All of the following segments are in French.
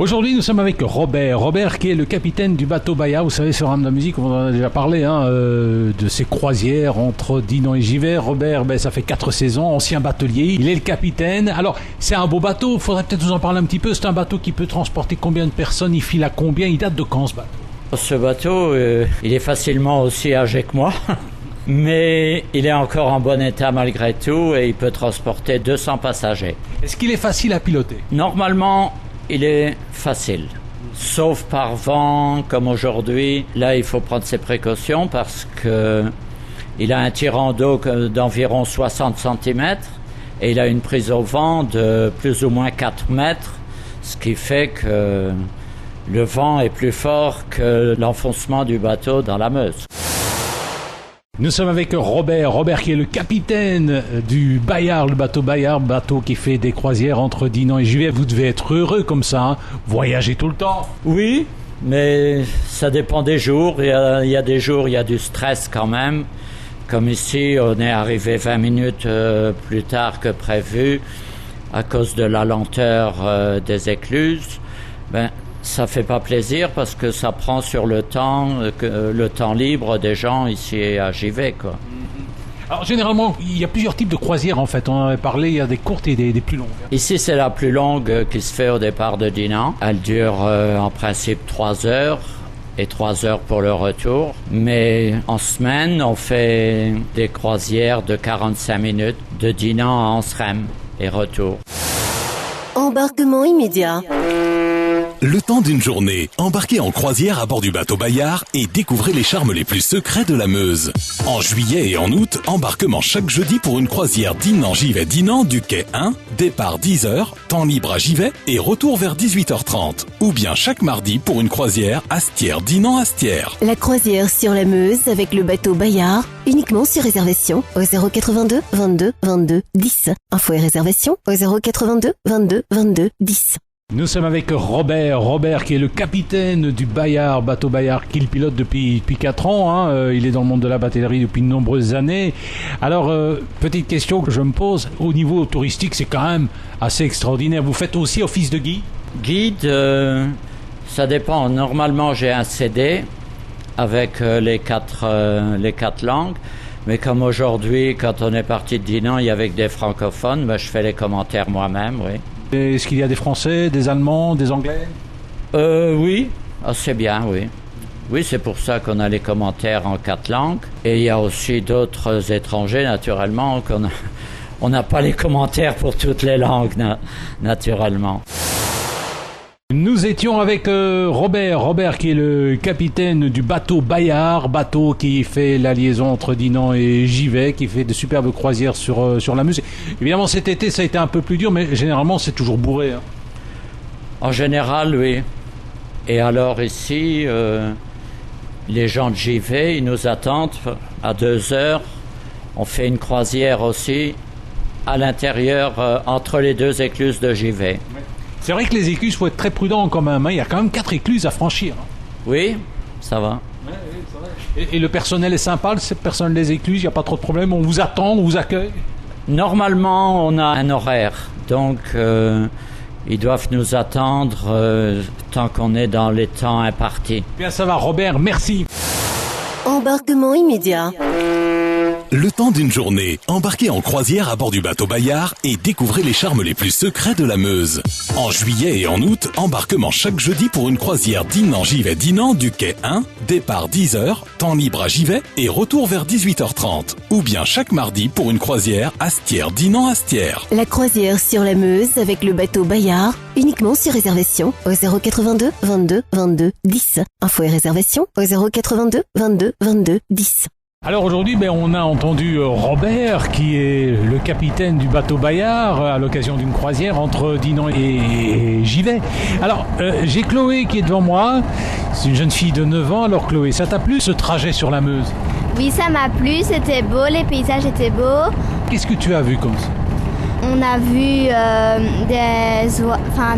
Aujourd'hui, nous sommes avec Robert. Robert qui est le capitaine du bateau Bayard. Vous savez, sur Rame de la musique, on en a déjà parlé, de ses croisières entre Dinan et Givet. Robert, ça fait 4 saisons, ancien batelier. Il est le capitaine. Alors, c'est un beau bateau. Il faudrait peut-être nous en parler un petit peu. C'est un bateau qui peut transporter combien de personnes? Il file à combien? Il date de quand, ce bateau? Ce bateau, il est facilement aussi âgé que moi. Mais il est encore en bon état malgré tout et il peut transporter 200 passagers. Est-ce qu'il est facile à piloter? Normalement, il est facile, sauf par vent comme aujourd'hui. Là, il faut prendre ses précautions parce que il a un tirant d'eau d'environ 60 cm et il a une prise au vent de plus ou moins 4 mètres, ce qui fait que le vent est plus fort que l'enfoncement du bateau dans la Meuse. Nous sommes avec Robert qui est le capitaine du Bayard, le bateau Bayard, bateau qui fait des croisières entre Dinan et Givet. Vous devez être heureux comme ça, voyager tout le temps. Oui, mais ça dépend des jours. Il y a des jours, il y a du stress quand même. Comme ici, on est arrivé 20 minutes plus tard que prévu à cause de la lenteur des écluses. Ça fait pas plaisir parce que ça prend sur le temps libre des gens ici à Givet, quoi. Alors généralement, il y a plusieurs types de croisières en fait. On en avait parlé, il y a des courtes et des plus longues. Ici, c'est la plus longue qui se fait au départ de Dinan. Elle dure en principe 3 heures et 3 heures pour le retour. Mais en semaine, on fait des croisières de 45 minutes de Dinan à Anseremme et retour. Embarquement immédiat. Le temps d'une journée, embarquez en croisière à bord du bateau Bayard et découvrez les charmes les plus secrets de la Meuse. En juillet et en août, embarquement chaque jeudi pour une croisière Dinan-Givet-Dinan du quai 1, départ 10h, temps libre à Givet et retour vers 18h30. Ou bien chaque mardi pour une croisière Astières-Dinan-Astières. La croisière sur la Meuse avec le bateau Bayard, uniquement sur réservation au 082 22 22 10. Info et réservation au 082 22 22 10. Nous sommes avec Robert qui est le capitaine du Bayard, bateau Bayard, qu'il pilote depuis 4 ans. Il est dans le monde de la batellerie depuis de nombreuses années. Alors, petite question que je me pose, au niveau touristique, c'est quand même assez extraordinaire. Vous faites aussi office de guide? Guide, ça dépend. Normalement, j'ai un CD avec les quatre langues. Mais comme aujourd'hui, quand on est parti de Dinan, il y avait que des francophones, je fais les commentaires moi-même, oui. Est-ce qu'il y a des Français, des Allemands, des Anglais? Oui, assez bien, oui. Oui, c'est pour ça qu'on a les commentaires en 4 langues. Et il y a aussi d'autres étrangers, naturellement, on n'a pas les commentaires pour toutes les langues, naturellement. Nous étions avec Robert qui est le capitaine du bateau Bayard, bateau qui fait la liaison entre Dinan et Givet, qui fait de superbes croisières sur la Meuse. Évidemment, cet été, ça a été un peu plus dur, mais généralement, c'est toujours bourré. En général, oui. Et alors ici, les gens de Givet, ils nous attendent à 2h. On fait une croisière aussi à l'intérieur, entre les 2 écluses de Givet. Oui. C'est vrai que les écluses, il faut être très prudent quand même. Il y a quand même 4 écluses à franchir. Oui, ça va. Oui, ça va. Et le personnel est sympa, le personnel des écluses, il n'y a pas trop de problème. On vous attend, on vous accueille? Normalement, on a un horaire. Donc, ils doivent nous attendre tant qu'on est dans les temps impartis. Bien, ça va, Robert, merci. Embarquement immédiat. Le temps d'une journée, embarquez en croisière à bord du bateau Bayard et découvrez les charmes les plus secrets de la Meuse. En juillet et en août, embarquement chaque jeudi pour une croisière Dinan-Givet-Dinan du quai 1, départ 10h, temps libre à Givet et retour vers 18h30. Ou bien chaque mardi pour une croisière Astières-Dinan-Astières. La croisière sur la Meuse avec le bateau Bayard, uniquement sur réservation au 082 22 22 10. Info et réservation au 082 22 22 10. Alors aujourd'hui, on a entendu Robert qui est le capitaine du bateau Bayard à l'occasion d'une croisière entre Dinan et Givet. Alors j'ai Chloé qui est devant moi, c'est une jeune fille de 9 ans. Alors Chloé, ça t'a plu ce trajet sur la Meuse? Oui, ça m'a plu, c'était beau, les paysages étaient beaux. Qu'est-ce que tu as vu comme ça? On a vu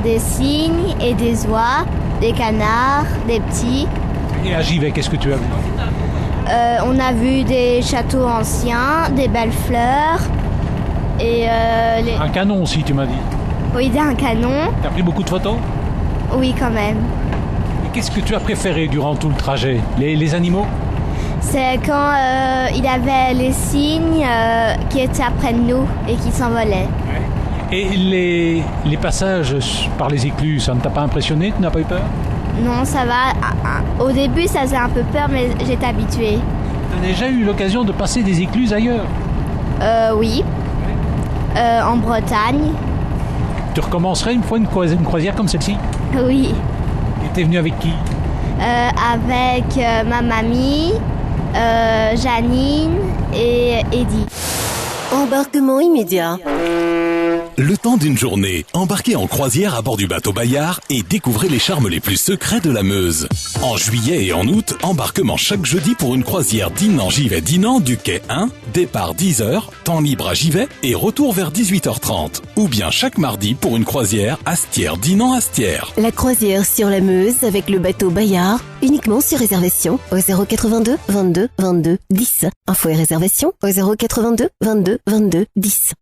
des cygnes et des oies, des canards, des petits. Et à Givet, qu'est-ce que tu as vu? On a vu des châteaux anciens, des belles fleurs et Un canon aussi, tu m'as dit. Oui, un canon. T'as pris beaucoup de photos? Oui, quand même. Et qu'est-ce que tu as préféré durant tout le trajet? Les animaux? C'est quand il avait les cygnes qui étaient après nous et qui s'envolaient. Et les passages par les éclus, ça ne t'a pas impressionné? Tu n'as pas eu peur? Non, ça va. Au début, ça faisait un peu peur, mais j'étais habituée. Tu as déjà eu l'occasion de passer des écluses ailleurs? Oui. En Bretagne. Tu recommencerais une fois une croisière comme celle-ci? Oui. Et t'es venu avec qui? Avec ma mamie, Janine et Eddie. Embarquement immédiat. Le temps d'une journée, embarquez en croisière à bord du bateau Bayard et découvrez les charmes les plus secrets de la Meuse. En juillet et en août, embarquement chaque jeudi pour une croisière Dinan-Givet-Dinan du quai 1, départ 10h, temps libre à Givet et retour vers 18h30. Ou bien chaque mardi pour une croisière Astières-Dinan-Astières. La croisière sur la Meuse avec le bateau Bayard, uniquement sur réservation au 082 22 22 10. Info et réservation au 082 22 22 10.